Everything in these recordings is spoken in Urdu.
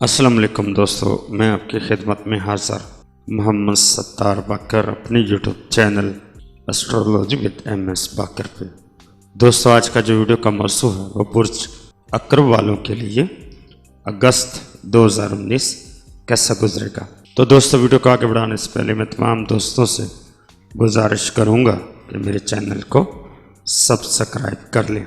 السلام علیکم دوستو، میں آپ کی خدمت میں حاضر محمد ستار باقر اپنی YouTube channel astrology with M S Baqir پہ۔ دوستو، آج کا جو ویڈیو کا موضوع ہے وہ برج عقرب والوں کے لیے اگست 2019 کیسا گزرے گا۔ تو دوستو، ویڈیو کو آگے بڑھانے سے پہلے میں تمام دوستوں سے گزارش کروں گا کہ میرے چینل کو سبسکرائب کر لیں۔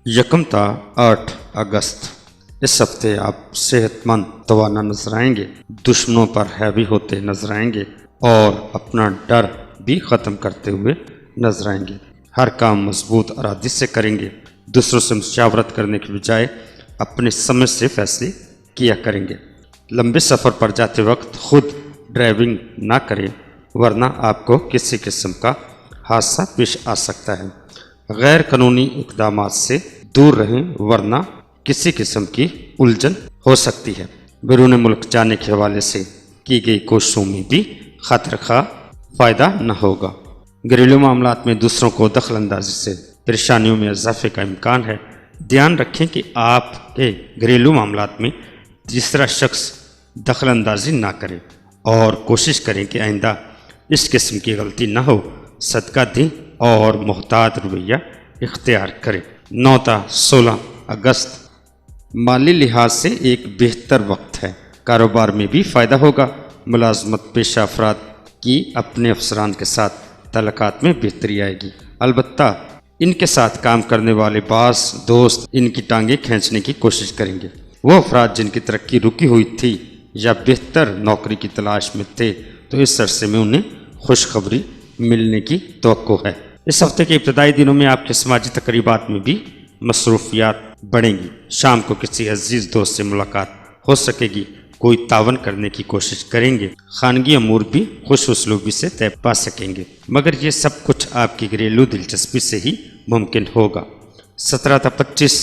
یکم تا 8 اگست اس ہفتے آپ صحت مند توانا نظر آئیں گے، دشمنوں پر ہیوی ہوتے نظر آئیں گے اور اپنا ڈر بھی ختم کرتے ہوئے نظر آئیں گے۔ ہر کام مضبوط ارادی سے کریں گے، دوسروں سے مشاورت کرنے کے بجائے اپنے سمجھ سے فیصلے کیا کریں گے۔ لمبے سفر پر جاتے وقت خود ڈرائیونگ نہ کریں ورنہ آپ کو کسی قسم کا حادثہ پیش آ سکتا ہے۔ غیر قانونی اقدامات سے دور رہیں ورنہ کسی قسم کی الجھن ہو سکتی ہے۔ بیرون ملک جانے کے حوالے سے کی گئی کوششوں میں بھی خاطر خواہ فائدہ نہ ہوگا۔ گھریلو معاملات میں دوسروں کو دخل اندازی سے پریشانیوں میں اضافے کا امکان ہے۔ دھیان رکھیں کہ آپ کے گھریلو معاملات میں تیسرا شخص دخل اندازی نہ کرے اور کوشش کریں کہ آئندہ اس قسم کی غلطی نہ ہو۔ صدقہ دیں اور محتاط رویہ اختیار کریں۔ 9 تا 16 اگست مالی لحاظ سے ایک بہتر وقت ہے، کاروبار میں بھی فائدہ ہوگا۔ ملازمت پیشہ افراد کی اپنے افسران کے ساتھ تعلقات میں بہتری آئے گی، البتہ ان کے ساتھ کام کرنے والے بعض دوست ان کی ٹانگیں کھینچنے کی کوشش کریں گے۔ وہ افراد جن کی ترقی رکی ہوئی تھی یا بہتر نوکری کی تلاش میں تھے تو اس عرصے میں انہیں خوشخبری ملنے کی توقع ہے۔ اس ہفتے کے ابتدائی دنوں میں آپ کے سماجی تقریبات میں بھی مصروفیات بڑھیں گی۔ شام کو کسی عزیز دوست سے ملاقات ہو سکے گی، کوئی تعاون کرنے کی کوشش کریں گے، خانگی امور بھی خوش اسلوبی سے طے پا سکیں گے، مگر یہ سب کچھ آپ کی گھریلو دلچسپی سے ہی ممکن ہوگا۔ 17 تا 25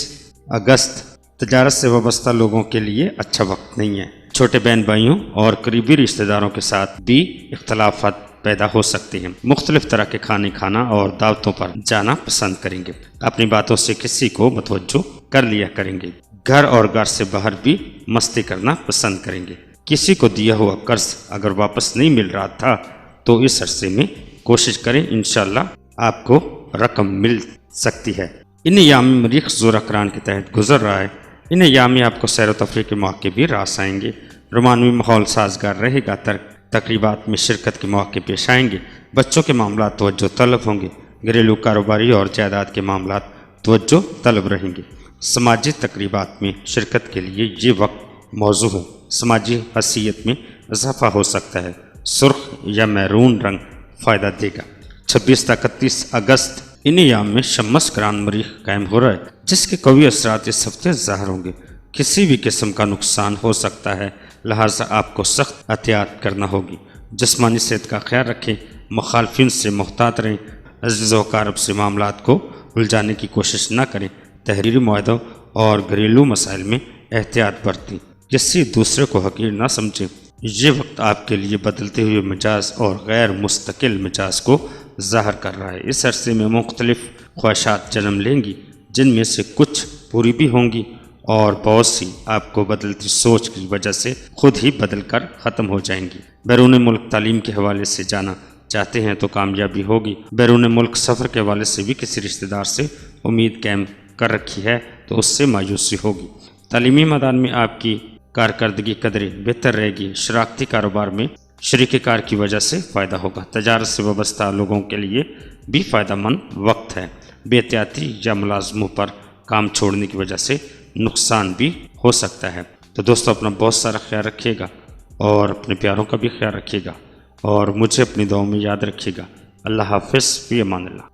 اگست تجارت سے وابستہ لوگوں کے لیے اچھا وقت نہیں ہے۔ چھوٹے بہن بھائیوں اور قریبی رشتہ داروں کے ساتھ بھی اختلافات پیدا ہو سکتے ہیں۔ مختلف طرح کے کھانے کھانا اور دعوتوں پر جانا پسند کریں گے، اپنی باتوں سے کسی کو متوجہ کر لیا کریں گے۔ گھر اور گھر سے باہر بھی مستی کرنا پسند کریں گے۔ کسی کو دیا ہوا قرض اگر واپس نہیں مل رہا تھا تو اس عرصے میں کوشش کریں، انشاءاللہ آپ کو رقم مل سکتی ہے۔ ان ایام میں مریخ ذو اقران کے تحت گزر رہا ہے۔ ان ایام میں آپ کو سیر و تفریح کے مواقع بھی راس آئیں گے۔ رومانوی ماحول سازگار رہے گا، تقریبات میں شرکت کے مواقع پیش آئیں گے۔ بچوں کے معاملات توجہ طلب ہوں گے۔ گھریلو کاروباری اور جائیداد کے معاملات توجہ طلب رہیں گے۔ سماجی تقریبات میں شرکت کے لیے یہ وقت موزوں ہے۔ سماجی حیثیت میں اضافہ ہو سکتا ہے۔ سرخ یا میرون رنگ فائدہ دے گا۔ 26 تا 31 اگست ان ایام میں شمس گران مریخ قائم ہو رہا ہے، جس کے قوی اثرات اس ہفتے ظاہر ہوں گے۔ کسی بھی قسم کا نقصان ہو سکتا ہے، لہٰذا آپ کو سخت احتیاط کرنا ہوگی۔ جسمانی صحت کا خیال رکھیں، مخالفین سے محتاط رہیں، عزیز و اقارب سے معاملات کو الجھانے کی کوشش نہ کریں۔ تحریری معاہدوں اور گھریلو مسائل میں احتیاط برتیں، کسی دوسرے کو حقیر نہ سمجھیں۔ یہ وقت آپ کے لیے بدلتے ہوئے مزاج اور غیر مستقل مزاج کو ظاہر کر رہا ہے۔ اس عرصے میں مختلف خواہشات جنم لیں گی، جن میں سے کچھ پوری بھی ہوں گی اور بہت سی آپ کو بدلتی سوچ کی وجہ سے خود ہی بدل کر ختم ہو جائیں گی۔ بیرون ملک تعلیم کے حوالے سے جانا چاہتے ہیں تو کامیابی ہوگی۔ بیرون ملک سفر کے حوالے سے بھی کسی رشتہ دار سے امید قائم کر رکھی ہے تو اس سے مایوسی ہوگی۔ تعلیمی میدان میں آپ کی کارکردگی قدرے بہتر رہے گی۔ شراکتی کاروبار میں شریک کار کی وجہ سے فائدہ ہوگا۔ تجارت سے وابستہ لوگوں کے لیے بھی فائدہ مند وقت ہے۔ بے احتیاطی یا ملازموں پر کام چھوڑنے کی وجہ سے نقصان بھی ہو سکتا ہے۔ تو دوستو، اپنا بہت سارا خیال رکھیے گا اور اپنے پیاروں کا بھی خیال رکھیے گا اور مجھے اپنی دعاؤں میں یاد رکھیے گا۔ اللہ حافظ، فی امان اللہ۔